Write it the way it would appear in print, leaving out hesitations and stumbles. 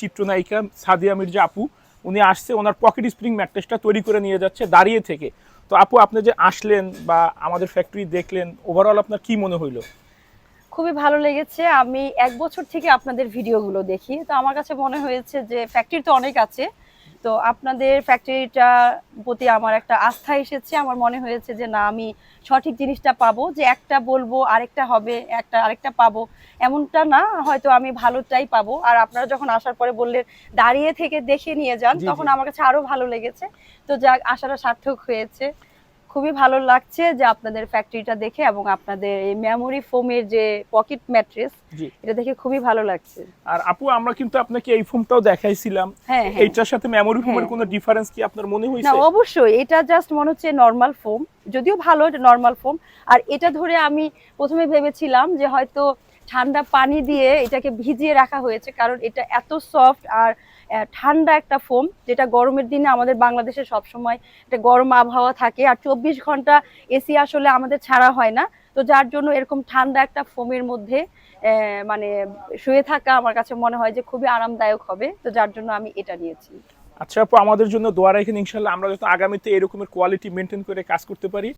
চিত্রনায়িকা সাদিয়া মির্জা আপু, উনি আসছে ওনার পকেট স্প্রিং ম্যাট্রেসটা তৈরি করে নিয়ে যাচ্ছে দাঁড়িয়ে থেকে। তো আপু, আপনি যে আসলেন বা আমাদের ফ্যাক্টরি দেখলেন, ওভারঅল আপনার কি মনে হইলো? খুবই ভালো লেগেছে। আমি ১ বছর থেকে আপনাদের ভিডিওগুলো দেখি। তো আমার কাছে মনে হয়েছে যে ফ্যাক্টরি তো অনেক আছে। তো আপনাদের ফ্যাক্টরিটার প্রতি আমার একটা আস্থা এসেছে। আমার মনে হয়েছে যে না, আমি সঠিক জিনিসটা পাবো। যে একটা বলবো আরেকটা হবে, একটা আরেকটা পাবো, এমনটা না। হয়তো আমি ভালোটাই পাবো। আর আপনারা যখন আসার পরে বললেন দাঁড়িয়ে থেকে দেখে নিয়ে যান, জি, তখন জি। আমার কাছে আরো ভালো লেগেছে। তো যাক, আশাটা সার্থক হয়েছে। খুবই ভালো লাগছে যে আপনাদের ফ্যাক্টরিটা দেখে, এবং আপনাদের এই মেমোরি ফোমের যে পকেট ম্যাট্রেস, জি। এটা দেখে খুবই ভালো লাগছে। আর আপু, আমরা কিন্তু আপনাকে এই ফোমটাও দেখাইছিলাম। হ্যাঁ, হ্যাঁ, এইটার সাথে মেমোরি ফোমের হ্যাঁ। কোনো ডিফারেন্স কি আপনার মনে না, হয়েছে? অবশ্যই এটা জাস্ট মনে হচ্ছে নরমাল ফোম। যদিও ভালো, এটা নরমাল ফোম। আর এটা ধরে আমি ১ম এ ভেবেছিলাম যে হয়তো ঠান্ডা পানি দিয়ে এটাকে ভিজিয়ে রাখা হয়েছে। কারণ এটা এত সফট আর ঠান্ডা একটা ফোম, যেটা গরমের দিনে আমাদের বাংলাদেশে সবসময় একটা গরম আবহাওয়া থাকে। আর ২৪ ঘন্টা এসি আসলে আমাদের ছাড়া হয় না। তো যার জন্য এরকম ঠান্ডা একটা ফোমের মধ্যে মানে শুয়ে থাকা আমার কাছে মনে হয় যে খুবই আরামদায়ক হবে। তো যার জন্য আমি এটা নিয়েছি। আচ্ছা আপু, আমাদের জন্য দোয়া রাখেন, ইনশাল্লাহ আমরা যাতে আগামীতে এরকমের কোয়ালিটি মেনটেন করে কাজ করতে পারি।